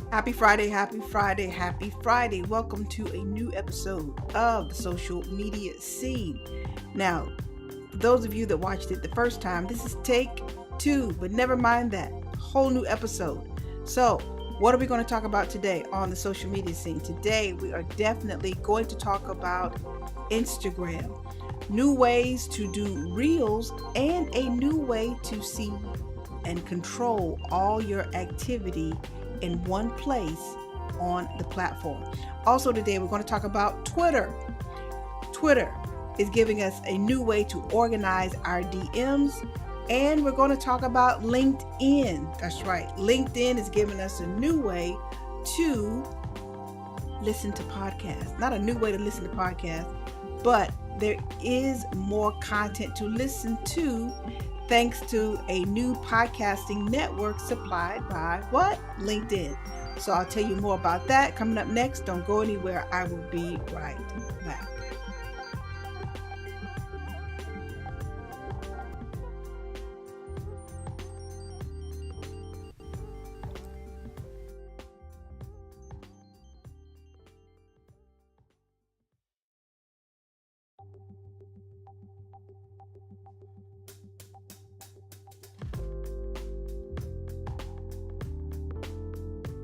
Happy Friday, happy Friday, happy Friday. Welcome to a new episode of the social media scene. Now, for those of you that watched it the first time, this is take two, but never mind that. Whole new episode. So, what are we going to talk about today on the social media scene? Today, we are definitely going to talk about Instagram, new ways to do reels, and a new way to see and control all your activity in one place on the platform. Also, today we're going to talk about Twitter. Twitter is giving us a new way to organize our DMs, and we're going to talk about LinkedIn. That's right, LinkedIn is giving us a new way to listen to podcasts. Not a new way to listen to podcasts, but there is more content to listen to thanks to a new podcasting network supplied by what? LinkedIn. So I'll tell you more about that coming up next. Don't go anywhere. I will be right back.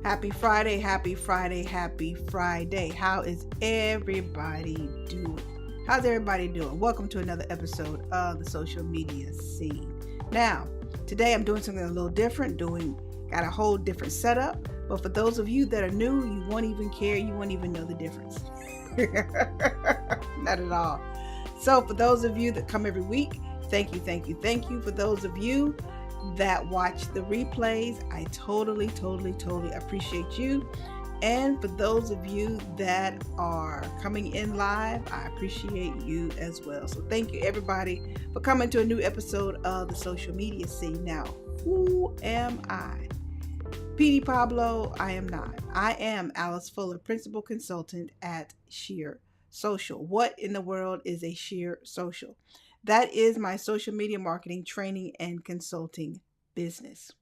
Happy Friday, happy Friday, happy Friday. How is everybody doing? How's everybody doing? Welcome to another episode of the social media scene. Now, today I'm doing something a little different, got a whole different setup. But for those of you that are new, you won't even care, you won't even know the difference. Not at all. So for those of you that come every week, thank you, thank you, thank you. For those of you that watch the replays, I totally appreciate you. And for those of you that are coming in live, I appreciate you as well. So thank you everybody for coming to a new episode of the social media scene. Now, who am I? PD Pablo, I am not. I am Alice Fuller, Principal Consultant at Sheer Social. What in the world is a Sheer Social? That is my social media marketing, training, and consulting business.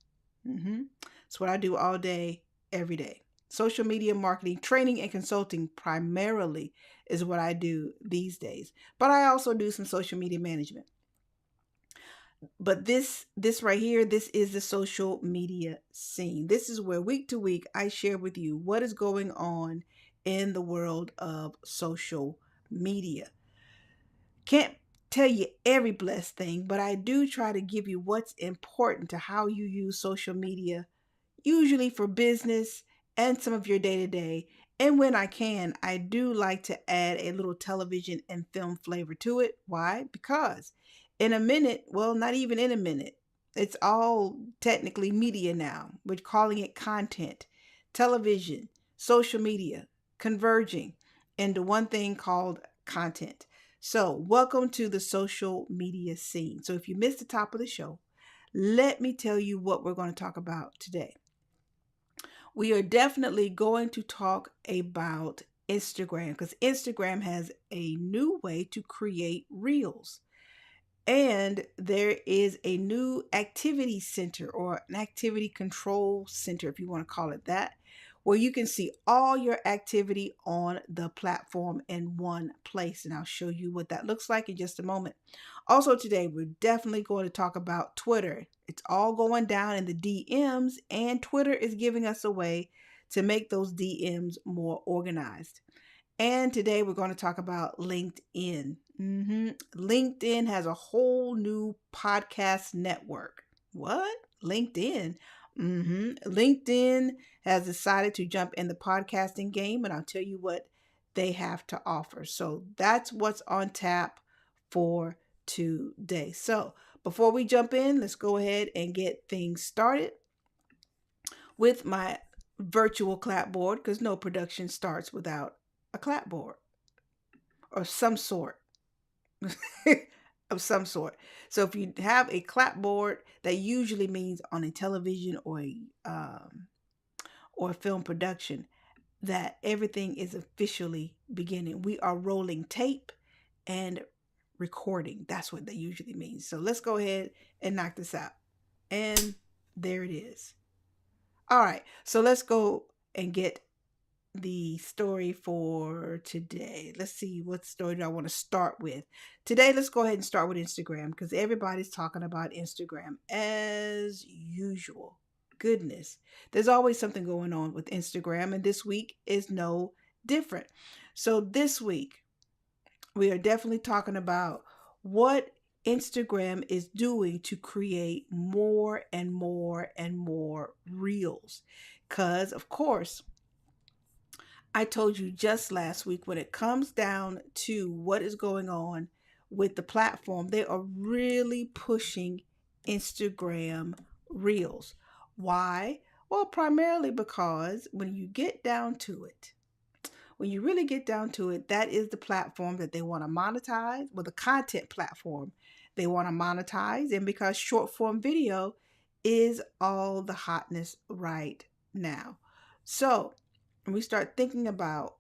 That's what I do all day, every day. Social media marketing, training, and consulting primarily is what I do these days. But I also do some social media management. But this right here, this is the social media scene. This is where week to week I share with you what is going on in the world of social media. Can't tell you every blessed thing, but I do try to give you what's important to how you use social media, usually for business and some of your day-to-day. And when I can, I do like to add a little television and film flavor to it. Why? Because in a minute, well, not even in a minute, it's all technically media now. We're calling it content, television, social media, converging into one thing called content. So, welcome to the social media scene. So, if you missed the top of the show, let me tell you what we're going to talk about today. We are definitely going to talk about Instagram because Instagram has a new way to create reels. And there is a new activity center or an activity control center, if you want to call it that, where you can see all your activity on the platform in one place. And I'll show you what that looks like in just a moment. Also today, we're definitely going to talk about Twitter. It's all going down in the DMs, and Twitter is giving us a way to make those DMs more organized. And today we're going to talk about LinkedIn. LinkedIn has a whole new podcast network. What? LinkedIn? LinkedIn has decided to jump in the podcasting game, and I'll tell you what they have to offer. So that's what's on tap for today. So before we jump in, let's go ahead and get things started with my virtual clapboard, because no production starts without a clapboard or some sort of some sort. So if you have a clapboard, that usually means on a television or a film production that everything is officially beginning. We are rolling tape and recording. That's what that usually means. So let's go ahead and knock this out. And there it is. All right, so let's go and get the story for today. Let's see, what story do I want to start with? Today, let's go ahead and start with Instagram because everybody's talking about Instagram as usual. Goodness, there's always something going on with Instagram, and this week is no different. So, this week, we are definitely talking about what Instagram is doing to create more and more and more reels. Because, of course, I told you just last week, when it comes down to what is going on with the platform, they are really pushing Instagram Reels. Why? Well, primarily because when you get down to it, when you really get down to it, that is the platform that they want to monetize, well, the content platform they want to monetize, and because short form video is all the hotness right now. So, when we start thinking about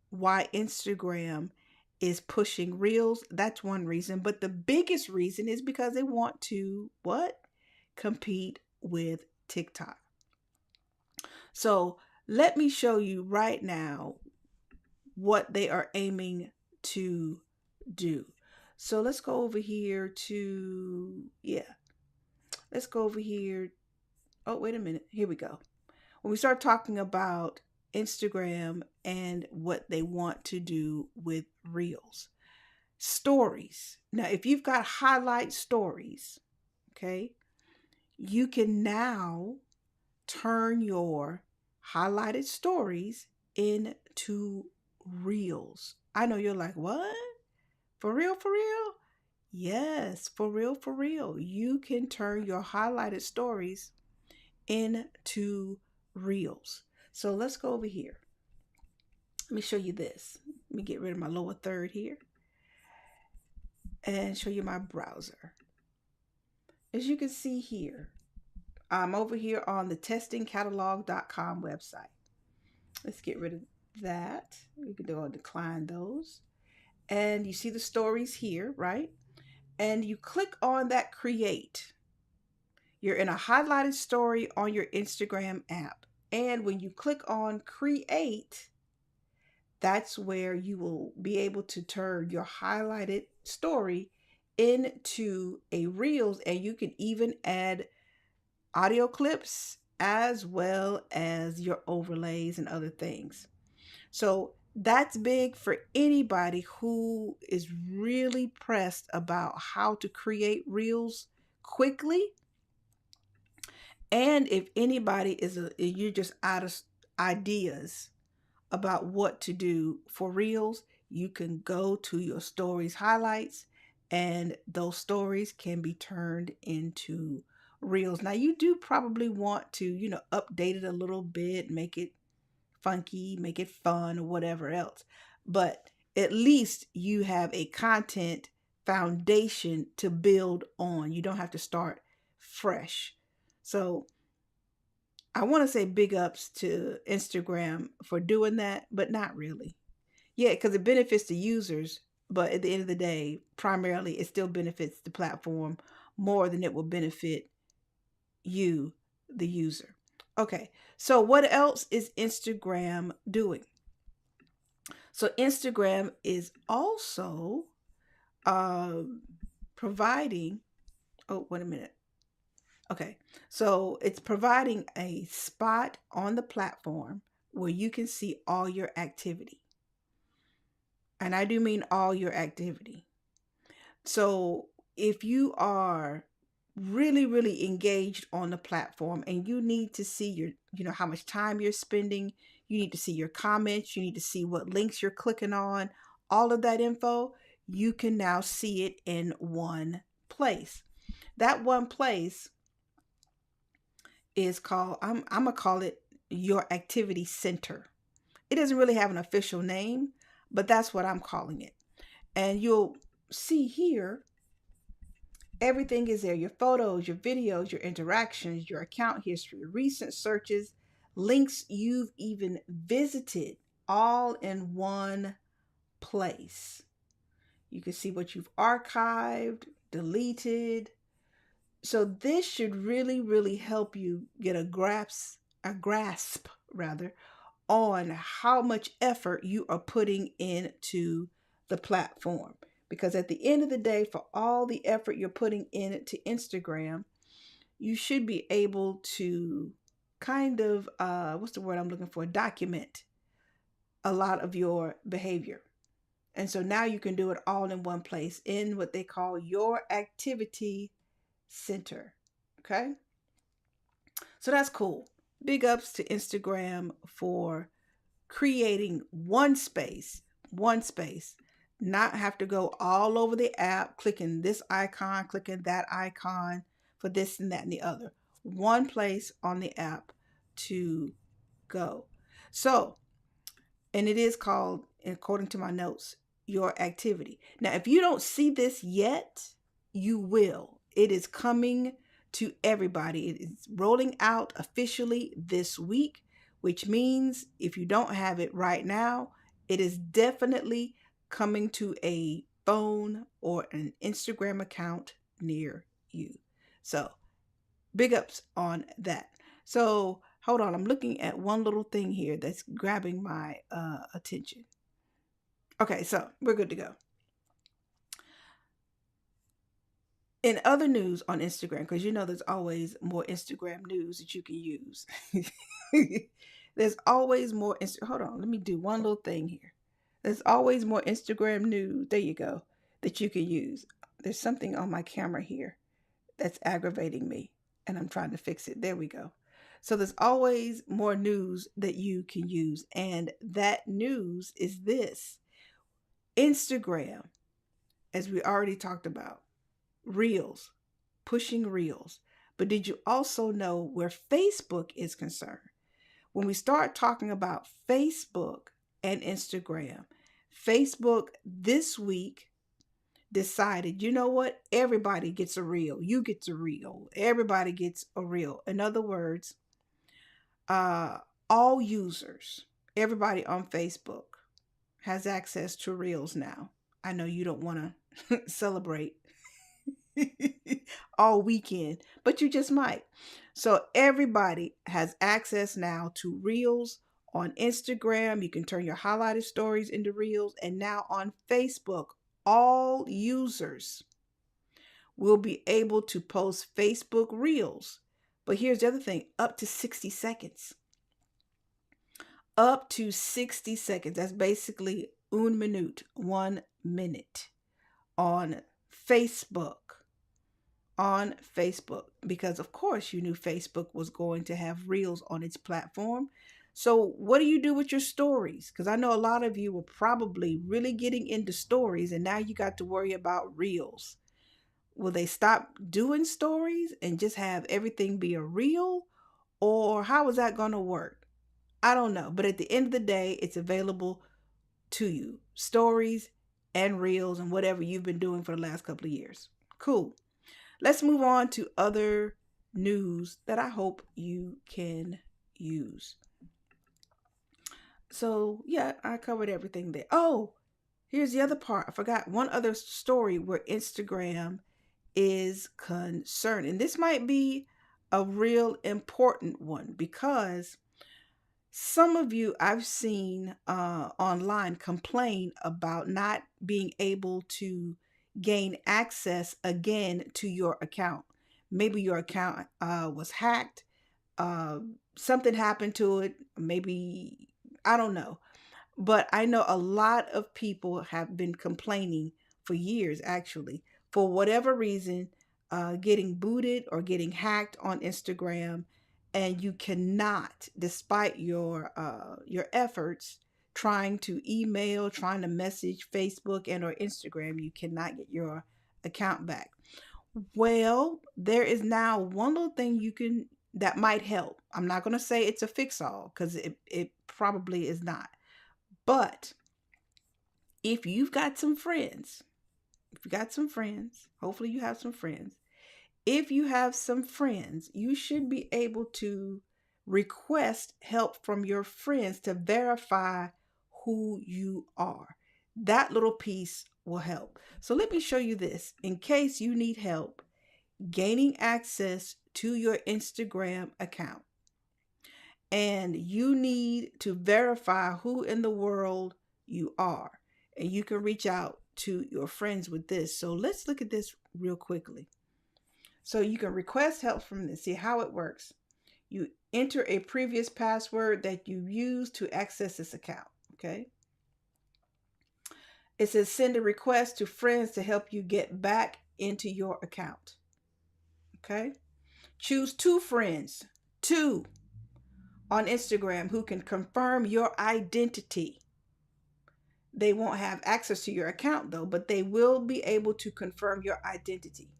why Instagram is pushing reels, that's one reason. But the biggest reason is because they want to what? Compete with TikTok. So let me show you right now what they are aiming to do. So let's go over here to, let's go over here. Oh, wait a minute. Here we go. When we start talking about Instagram and what they want to do with reels, stories. Now, if you've got highlight stories, okay, you can now turn your highlighted stories into reels. I know you're like, what? For real, for real? Yes, for real, for real. You can turn your highlighted stories into reels. So let's go over here. Let me show you this. Let me get rid of my lower third here and show you my browser. As you can see here, I'm over here on the testingcatalog.com website. Let's get rid of that. We can go and decline those. And you see the stories here, right? And you click on that create. You're in a highlighted story on your Instagram app. And when you click on create, that's where you will be able to turn your highlighted story into a reels, and you can even add audio clips as well as your overlays and other things. So that's big for anybody who is really pressed about how to create reels quickly. And if anybody you're just out of ideas about what to do for reels, you can go to your stories highlights and those stories can be turned into reels. Now you do probably want to, update it a little bit, make it funky, make it fun or whatever else. But at least you have a content foundation to build on. You don't have to start fresh. So I want to say big ups to Instagram for doing that, but not really. Yeah, because it benefits the users, but at the end of the day, primarily it still benefits the platform more than it will benefit you, the user. Okay, so what else is Instagram doing? So Instagram is also providing, oh, wait a minute. Okay, so it's providing a spot on the platform where you can see all your activity. And I do mean all your activity. So if you are really, really engaged on the platform and you need to see how much time you're spending, you need to see your comments, you need to see what links you're clicking on, all of that info, you can now see it in one place. That one place is called, I'm gonna call it your activity center. It doesn't really have an official name, but that's what I'm calling it. And you'll see here, everything is there: your photos, your videos, your interactions, your account history, recent searches, links you've even visited, all in one place. You can see what you've archived, deleted. So this should really, really help you get a grasp a grasp rather, on how much effort you are putting into the platform. Because at the end of the day, for all the effort you're putting into Instagram, you should be able to kind of, what's the word I'm looking for? Document a lot of your behavior. And so now you can do it all in one place in what they call your activity center. Okay. So that's cool. Big ups to Instagram for creating one space, not have to go all over the app, clicking this icon, clicking that icon for this and that and the other. One place on the app to go. So, and it is called, according to my notes, your activity. Now, if you don't see this yet, you will. It is coming to everybody. It is rolling out officially this week, which means if you don't have it right now, it is definitely coming to a phone or an Instagram account near you. So, big ups on that. So, hold on. I'm looking at one little thing here that's grabbing my attention. Okay, so we're good to go. In other news on Instagram, because you know there's always more Instagram news that you can use. There's always more. Hold on, let me do one little thing here. There's always more Instagram news. There you go, that you can use. There's something on my camera here that's aggravating me, and I'm trying to fix it. There we go. So there's always more news that you can use, and that news is this: Instagram, as we already talked about. Reels, pushing Reels. But did you also know where Facebook is concerned? When we start talking about Facebook and Instagram, Facebook this week decided, you know what? Everybody gets a reel. You get a reel. Everybody gets a reel. In other words, all users, everybody on Facebook has access to reels now. I know you don't want to celebrate all weekend, but you just might. So everybody has access now to reels on Instagram. You can turn your highlighted stories into reels. And now on Facebook, all users will be able to post Facebook reels. But here's the other thing, up to 60 seconds. Up to 60 seconds. That's basically 1 minute, 1 minute on Facebook. On Facebook, because of course you knew Facebook was going to have reels on its platform. So what do you do with your stories? Because I know a lot of you were probably really getting into stories, and now you got to worry about reels. Will they stop doing stories and just have everything be a reel? Or how is that going to work? I don't know. But at the end of the day, it's available to you. Stories and reels and whatever you've been doing for the last couple of years. Cool. Let's move on to other news that I hope you can use. So, yeah, I covered everything there. Oh, here's the other part. I forgot one other story where Instagram is concerned. And this might be a real important one because some of you I've seen online complain about not being able to gain access again to your account. Maybe your account was hacked. Something happened to it. Maybe, I don't know. But I know a lot of people have been complaining for years, actually, for whatever reason, getting booted or getting hacked on Instagram. And you cannot, despite your efforts, trying to email, trying to message Facebook and or Instagram, you cannot get your account back. Well, there is now one little thing you can that might help. I'm not going to say it's a fix-all because it probably is not. But if you've got some friends, hopefully you have some friends. If you have some friends, you should be able to request help from your friends to verify who you are. That little piece will help. So let me show you this in case you need help gaining access to your Instagram account. and you need to verify who in the world you are. And you can reach out to your friends with this. So let's look at this real quickly. So you can request help from this. See how it works. You enter a previous password that you used to access this account. Okay. It says send a request to friends to help you get back into your account. Okay. Choose 2 friends, 2 on Instagram who can confirm your identity. They won't have access to your account though, but they will be able to confirm your identity.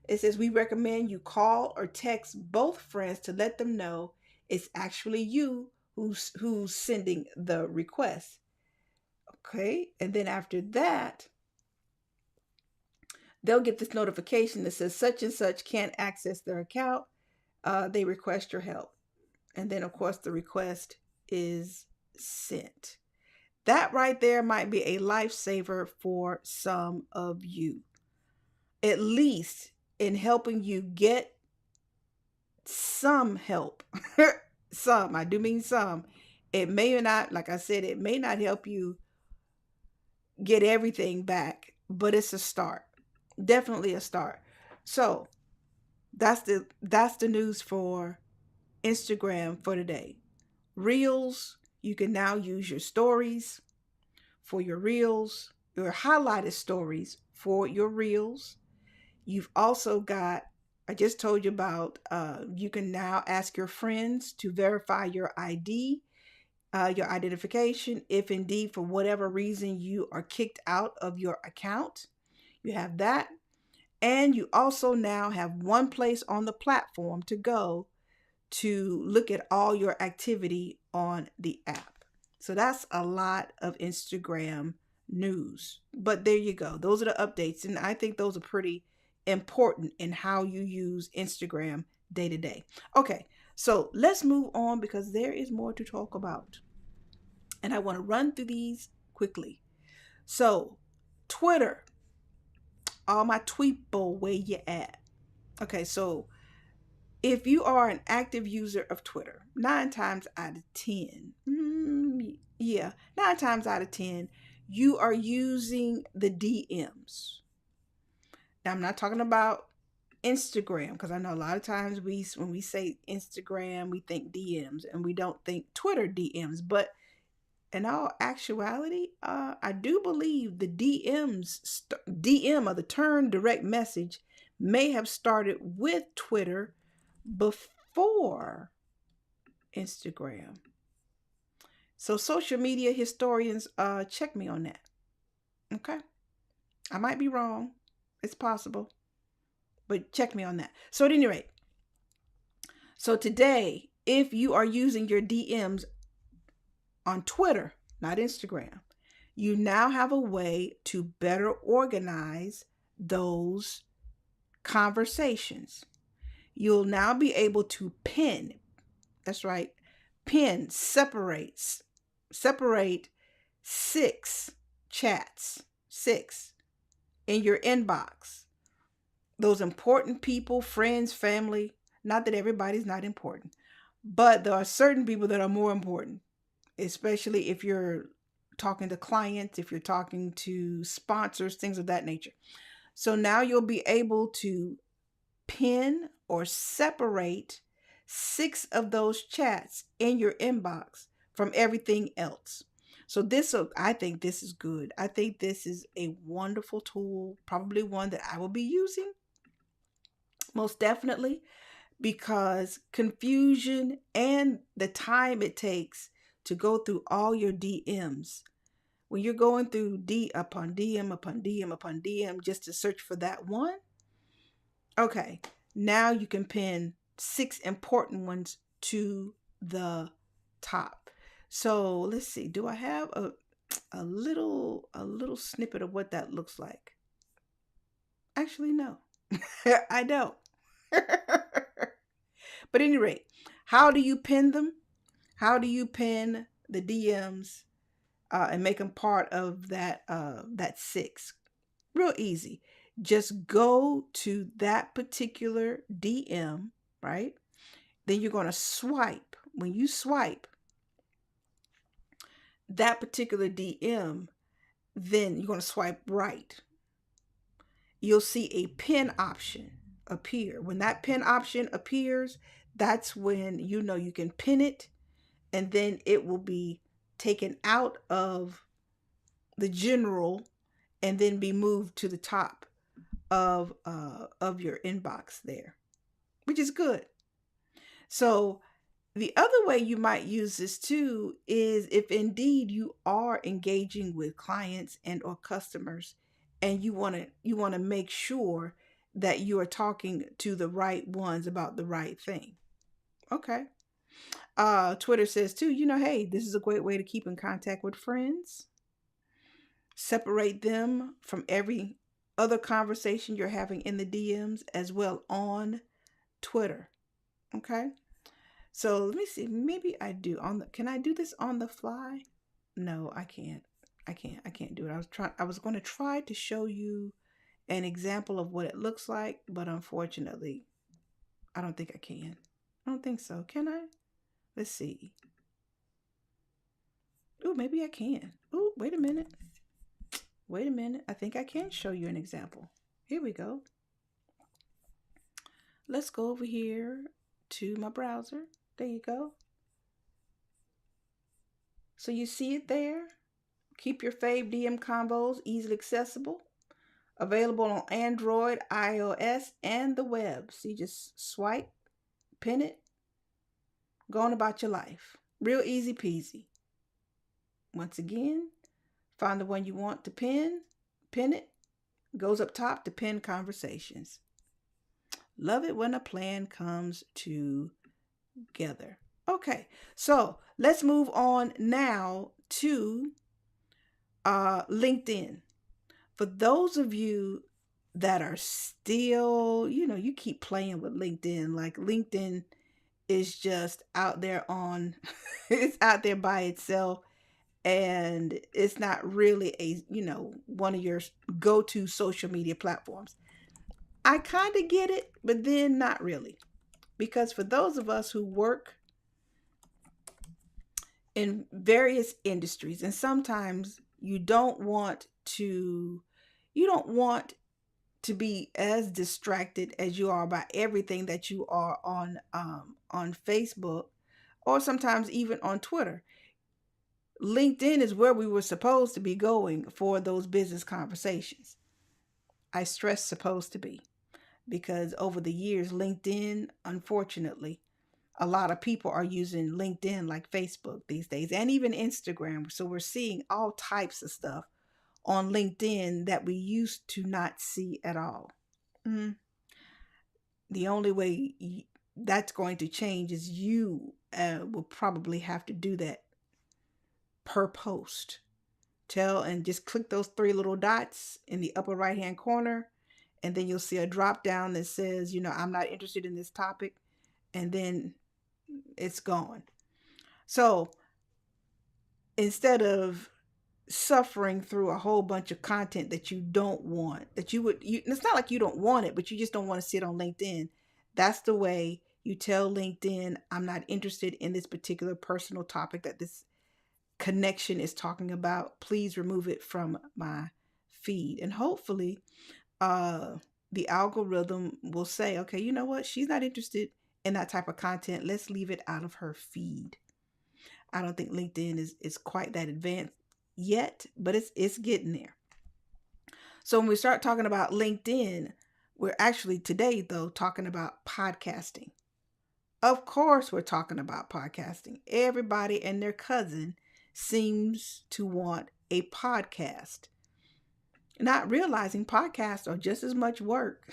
It says we recommend you call or text both friends to let them know it's actually you who's sending the request. Okay, and then after that, they'll get this notification that says such and such can't access their account. They request your help. And then, of course, the request is sent. That right there might be a lifesaver for some of you, at least in helping you get some help. Some, I do mean some. It may not, like I said, it may not help you get everything back, but it's a start. Definitely a start. So that's the news for Instagram for today. Reels, you can now use your stories for your reels, your highlighted stories for your reels. You've also got, I just told you about, you can now ask your friends to verify your ID, your identification, if indeed for whatever reason you are kicked out of your account. You have that. And you also now have one place on the platform to go to look at all your activity on the app. So that's a lot of Instagram news. But there you go. Those are the updates. And I think those are pretty important in how you use Instagram day to day. Okay, so let's move on because there is more to talk about. And I want to run through these quickly. So, Twitter. All my tweeple, where you at? Okay, so if you are an active user of Twitter, 9 times out of 10, 9 times out of 10, you are using the DMs. Now, I'm not talking about Instagram, because I know a lot of times when we say Instagram, we think DMs and we don't think Twitter DMs. But in all actuality, I do believe the DM or the turn direct message may have started with Twitter before Instagram. So social media historians, check me on that. Okay, I might be wrong. It's possible, but check me on that. So at any rate, so today, if you are using your DMs on Twitter, not Instagram, you now have a way to better organize those conversations. You'll now be able to pin, that's right, pin, separate 6 chats, 6 in your inbox. Those important people, friends, family, not that everybody's not important, but there are certain people that are more important, especially if you're talking to clients, if you're talking to sponsors, things of that nature. So now you'll be able to pin or separate 6 of those chats in your inbox from everything else. So I think this is good. I think this is a wonderful tool, probably one that I will be using most definitely, because confusion and the time it takes to go through all your DMs. When you're going through D upon DM upon DM upon DM just to search for that one, okay, now you can pin 6 important ones to the top. So let's see, do I have a little snippet of what that looks like? Actually, no, I don't. But at any rate, how do you pin them? How do you pin the DMs and make them part of that 6? Real easy. Just go to that particular DM, right? Then you're going to swipe when you swipe that particular DM, then you're going to swipe right. You'll see a pin option appear. When that pin option appears, that's when you know you can pin it, and then it will be taken out of the general and then be moved to the top of your inbox there, which is good. So the other way you might use this too is if indeed you are engaging with clients and or customers, and you want to make sure that you are talking to the right ones about the right thing. Okay. Twitter says too, hey, this is a great way to keep in contact with friends. Separate them from every other conversation you're having in the DMs as well on Twitter. Okay. So let me see. Maybe I do can I do this on the fly? No, I can't. I can't do it. I was going to try to show you an example of what it looks like, but unfortunately, I don't think I can. I don't think so. Can I? Let's see. Oh, maybe I can. Oh, wait a minute. Wait a minute. I think I can show you an example. Here we go. Let's go over here to my browser. There you go. So you see it there. Keep your fave DM combos easily accessible. Available on Android, iOS, and the web. So you just swipe, pin it, go on about your life. Real easy peasy. Once again, find the one you want to pin it, goes up top to pin conversations. Love it when a plan comes together. Okay, so let's move on now to LinkedIn. For those of you that are still, you keep playing with LinkedIn, like LinkedIn is just out there it's out there by itself, and it's not really one of your go-to social media platforms. I kind of get it, but then not really. Because for those of us who work in various industries, and sometimes you don't want to be as distracted as you are by everything that you are on Facebook, or sometimes even on Twitter. LinkedIn is where we were supposed to be going for those business conversations. I stress supposed to be, because over the years, LinkedIn, unfortunately, a lot of people are using LinkedIn like Facebook these days, and even Instagram. So we're seeing all types of stuff on LinkedIn that we used to not see at all. The only way that's going to change is you will probably have to do that per post. And just click those 3 little dots in the upper right hand corner, and then you'll see a drop down that says, I'm not interested in this topic, and then it's gone. So instead of suffering through a whole bunch of content that you don't want, it's not like you don't want it, but you just don't want to see it on LinkedIn. That's the way you tell LinkedIn, I'm not interested in this particular personal topic that this connection is talking about. Please remove it from my feed. And hopefully the algorithm will say, okay, you know what? She's not interested in that type of content. Let's leave it out of her feed. I don't think LinkedIn is quite that advanced yet, but it's getting there. So when we start talking about LinkedIn, we're actually today, though, talking about podcasting. Of course, we're talking about podcasting. Everybody and their cousin seems to want a podcast, not realizing podcasts are just as much work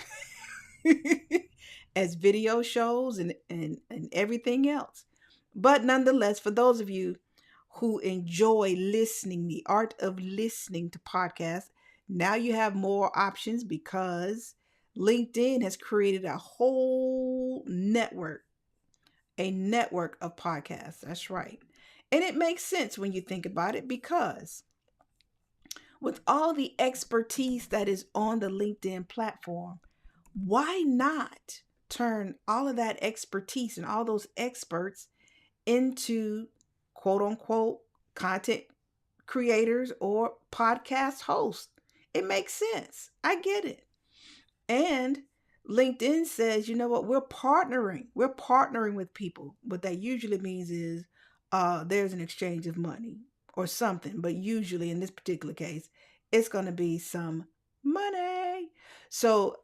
as video shows and everything else. But nonetheless, for those of you who enjoy listening, the art of listening to podcasts, now you have more options, because LinkedIn has created a whole network of podcasts. That's right. And it makes sense when you think about it, because with all the expertise that is on the LinkedIn platform, why not turn all of that expertise and all those experts into quote unquote content creators or podcast hosts. It makes sense. I get it. And LinkedIn says, you know what, we're partnering. We're partnering with people. What that usually means is there's an exchange of money or something. But usually in this particular case, it's going to be some money. So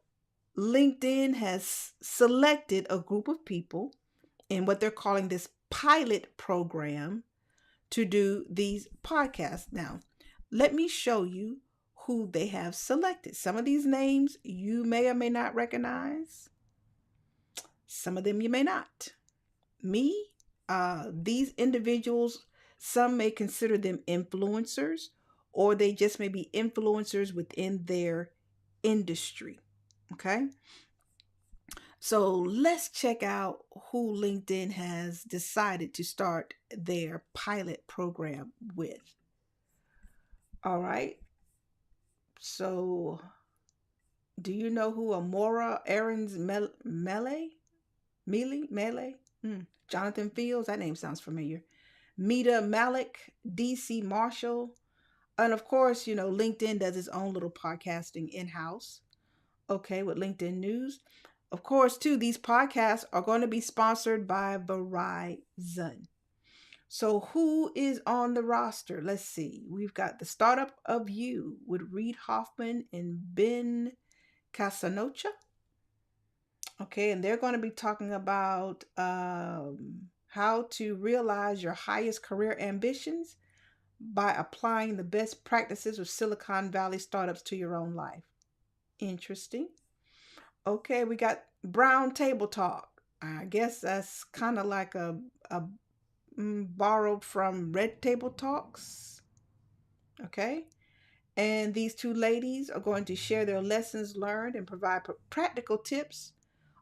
LinkedIn has selected a group of people in what they're calling this pilot program to do these podcasts. Now, let me show you who they have selected. Some of these names you may or may not recognize, some of them you may not. Me, these individuals, some may consider them influencers, or they just may be influencers within their industry. Okay. So let's check out who LinkedIn has decided to start their pilot program with. All right. So, do you know who Amora Aaron's Mealy? Jonathan Fields? That name sounds familiar. Meta Malik, DC Marshall. And of course, you know, LinkedIn does its own little podcasting in house. Okay, with LinkedIn News. Of course, too, these podcasts are going to be sponsored by Verizon. So, who is on the roster? Let's see. We've got the Startup of You with Reid Hoffman and Ben Casanocha. Okay, and they're going to be talking about how to realize your highest career ambitions by applying the best practices of Silicon Valley startups to your own life. Interesting. Okay, we got Brown Table Talk. I guess that's kind of like a borrowed from Red Table Talks. Okay. And these two ladies are going to share their lessons learned and provide practical tips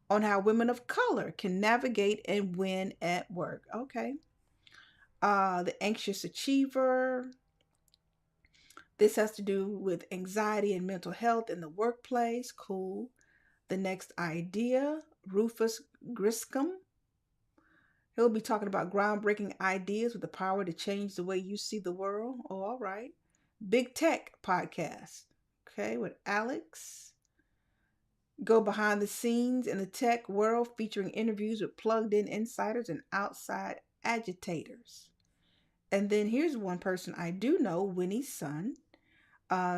on how women of color can navigate and win at work. Okay. The Anxious Achiever. This has to do with anxiety and mental health in the workplace. Cool. The Next Idea. Rufus Griscom. He'll be talking about groundbreaking ideas with the power to change the way you see the world. Oh, all right. Big Tech Podcast. Okay, with Alex. Go behind the scenes in the tech world, featuring interviews with plugged in insiders and outside agitators. And then here's one person I do know, Winnie Sun.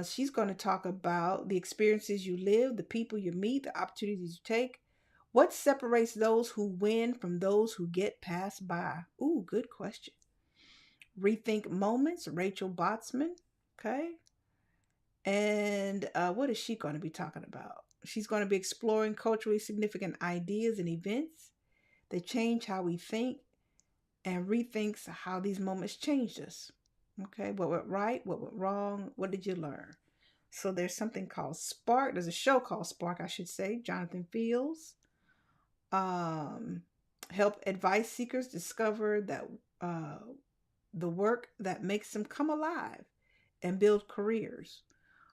She's going to talk about the experiences you live, the people you meet, the opportunities you take. What separates those who win from those who get passed by? Ooh, good question. Rethink Moments, Rachel Botsman. Okay. And what is she going to be talking about? She's going to be exploring culturally significant ideas and events that change how we think and rethinks how these moments changed us. Okay, what went right, what went wrong, what did you learn? So there's something called Spark. There's a show called Spark, I should say. Jonathan Fields. Um, help advice seekers discover that the work that makes them come alive and build careers.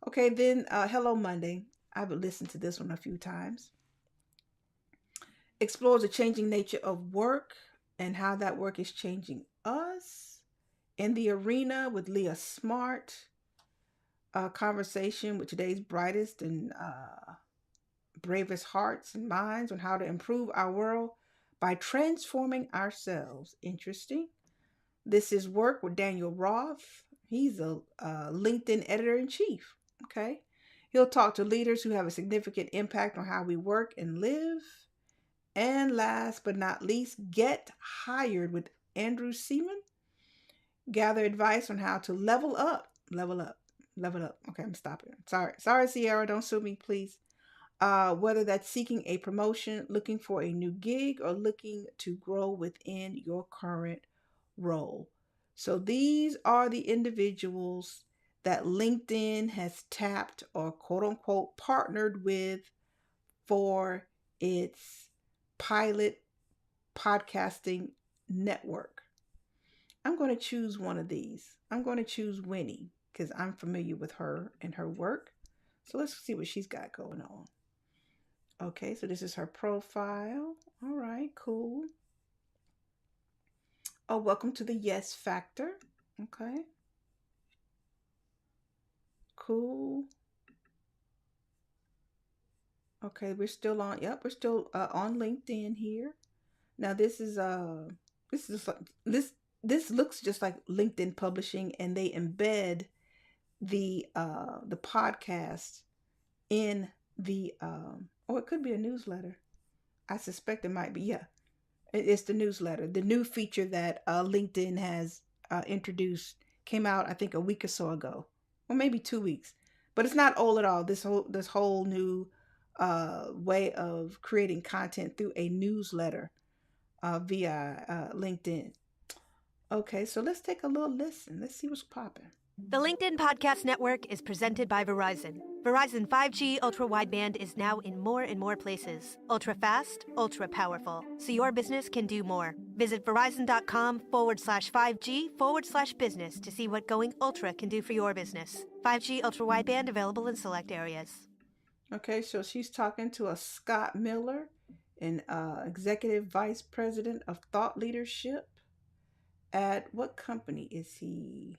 Okay, then Hello Monday. I've listened to this one a few times. Explores the changing nature of work and how that work is changing us. In the Arena with Leah Smart. A conversation with today's brightest and bravest hearts and minds on how to improve our world by transforming ourselves. Interesting. This is Work with Daniel Roth. He's a LinkedIn editor in chief. Okay. He'll talk to leaders who have a significant impact on how we work and live. And last but not least, Get Hired with Andrew Seaman. Gather advice on how to level up. Okay, I'm stopping. Sorry, Sierra, don't sue me, please. Whether that's seeking a promotion, looking for a new gig, or looking to grow within your current role. So these are the individuals that LinkedIn has tapped or quote unquote partnered with for its pilot podcasting network. I'm going to choose one of these. I'm going to choose Winnie because I'm familiar with her and her work. So let's see what she's got going on. Okay, so this is her profile. All right, cool. Oh, welcome to the Yes Factor. Okay, cool. Okay, we're still on. Yep, we're still on LinkedIn here. Now this is like this looks just like LinkedIn Publishing, and they embed the podcast in the or it could be a newsletter. I suspect it might be. Yeah, it's the newsletter. The new feature that LinkedIn has introduced came out, I think, a week or so ago, or maybe 2 weeks. But it's not old at all. This whole new way of creating content through a newsletter via LinkedIn. Okay, so let's take a little listen. Let's see what's popping. The LinkedIn Podcast Network is presented by Verizon. Verizon 5G Ultra Wideband is now in more and more places. Ultra fast, ultra powerful. So your business can do more. Visit Verizon.com/5G/business to see what going ultra can do for your business. 5G Ultra Wideband available in select areas. Okay, so she's talking to a Scott Miller, an executive vice president of thought leadership at what company is he?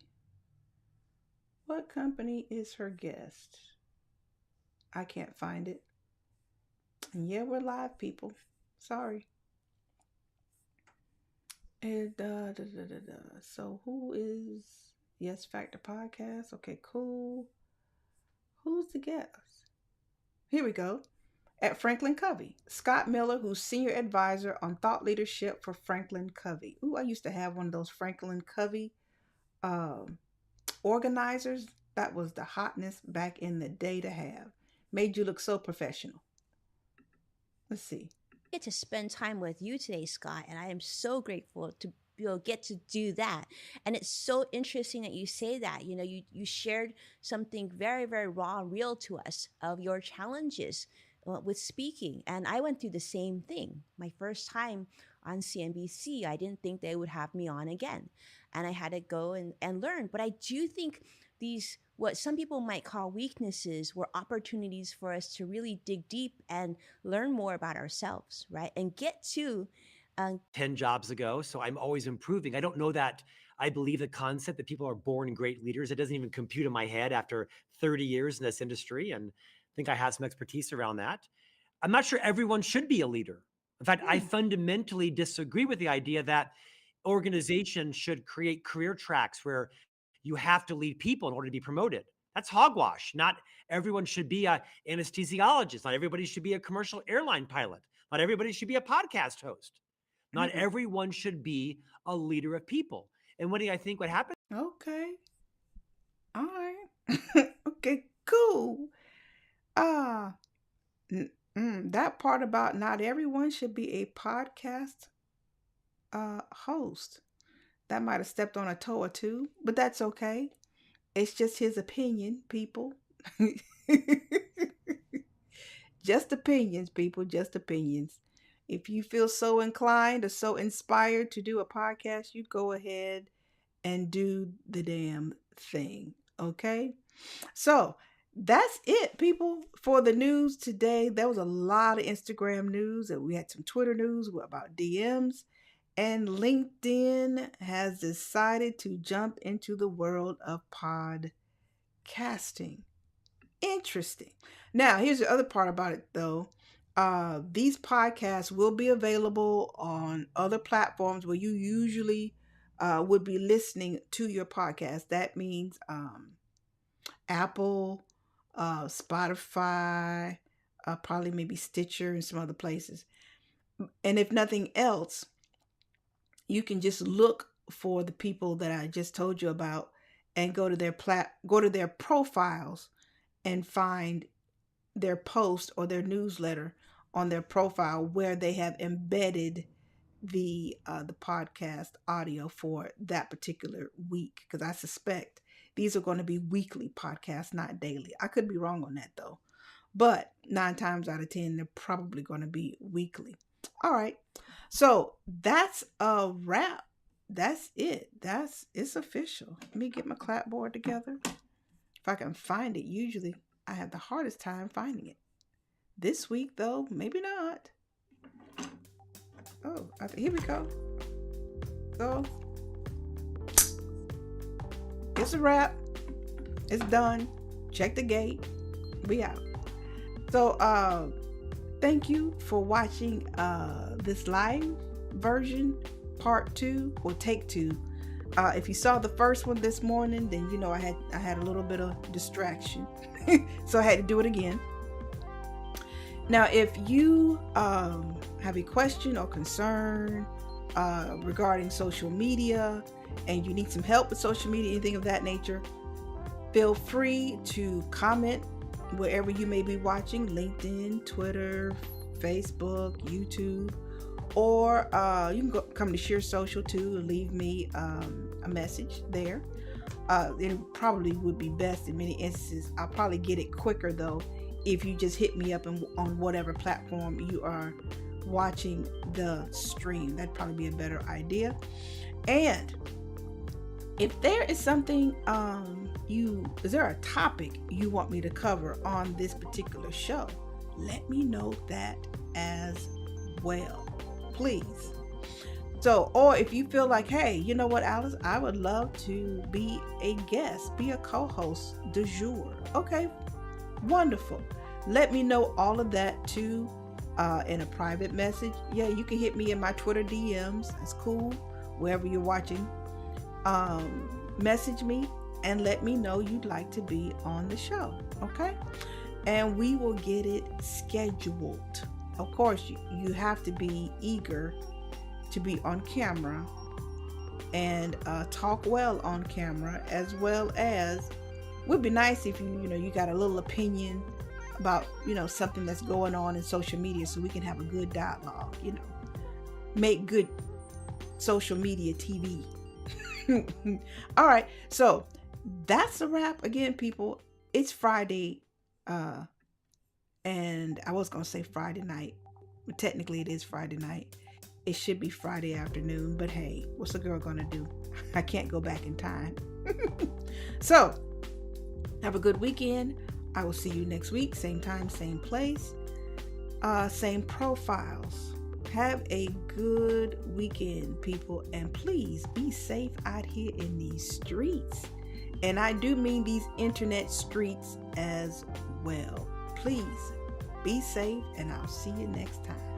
What company is her guest? I can't find it. And yeah, we're live, people. Sorry. And so who is Yes Factor Podcast? Okay, cool. Who's the guest? Here we go. At Franklin Covey, Scott Miller, who's senior advisor on thought leadership for Franklin Covey. Ooh, I used to have one of those Franklin Covey organizers. That was the hotness back in the day to have. Made you look so professional. Let's see. Get to spend time with you today, Scott, and I am so grateful to get to do that. And it's so interesting that you say that. You know, you shared something very, very raw and real to us of your challenges with speaking. And I went through the same thing. My first time on CNBC, I didn't think they would have me on again. And I had to go and learn. But I do think these, what some people might call weaknesses, were opportunities for us to really dig deep and learn more about ourselves, right? And get to 10 jobs ago. So I'm always improving. I don't know that I believe the concept that people are born great leaders. It doesn't even compute in my head after 30 years in this industry. And I think I have some expertise around that. I'm not sure everyone should be a leader. In fact, I fundamentally disagree with the idea that organizations should create career tracks where you have to lead people in order to be promoted. That's hogwash. Not everyone should be an anesthesiologist. Not everybody should be a commercial airline pilot. Not everybody should be a podcast host. Not everyone should be a leader of people. And what do I think what happened? Okay. All right. Okay, cool. That part about not everyone should be a podcast host. That might have stepped on a toe or two, but that's okay. It's just his opinion, people. Just opinions, people, just opinions. If you feel so inclined or so inspired to do a podcast, you go ahead and do the damn thing. Okay? So that's it, people, for the news today. There was a lot of Instagram news, and we had some Twitter news about DMs. And LinkedIn has decided to jump into the world of podcasting. Interesting. Now, here's the other part about it, though. These podcasts will be available on other platforms where you usually would be listening to your podcast. That means Apple, Spotify, probably maybe Stitcher and some other places. And if nothing else, you can just look for the people that I just told you about and go to their profiles and find their post or their newsletter on their profile where they have embedded the podcast audio for that particular week, because I suspect these are going to be weekly podcasts, not daily. I could be wrong on that though, but 9 times out of 10 they're probably going to be weekly. All right, so that's a wrap. That's it. It's official. Let me get my clapboard together. If I can find it, usually I have the hardest time finding it. This week, though, maybe not. Oh, here we go. So it's a wrap. It's done. Check the gate. We out. So thank you for watching this live version, part 2 or take 2. If you saw the first one this morning, then you know I had a little bit of distraction. So I had to do it again. Now, if you have a question or concern regarding social media and you need some help with social media, anything of that nature, feel free to comment wherever you may be watching, LinkedIn, Twitter, Facebook, YouTube, or you can come to Sheer Social too and leave me a message there. It probably would be best in many instances. I'll probably get it quicker though if you just hit me up on whatever platform you are watching the stream. That'd probably be a better idea. And if there is something is there a topic you want me to cover on this particular show, let me know that as well, please. So, or if you feel like, hey, you know what, Alice, I would love to be a guest, be a co-host du jour. Okay, wonderful. Let me know all of that too in a private message. Yeah, you can hit me in my Twitter DMs. It's cool. Wherever you're watching, message me and let me know you'd like to be on the show. Okay, and we will get it scheduled. Of course, you have to be eager to be on camera and talk well on camera, as well as would be nice if you got a little opinion about something that's going on in social media, so we can have a good dialogue, make good social media TV. All right, so that's a wrap. Again, people, it's Friday, and I was gonna say Friday night, but technically it is Friday night. It should be Friday afternoon, but hey, what's a girl gonna do? I can't go back in time. So have a good weekend. I will see you next week, same time, same place, same profiles. Have a good weekend, people, and please be safe out here in these streets. And I do mean these internet streets as well. Please be safe, and I'll see you next time.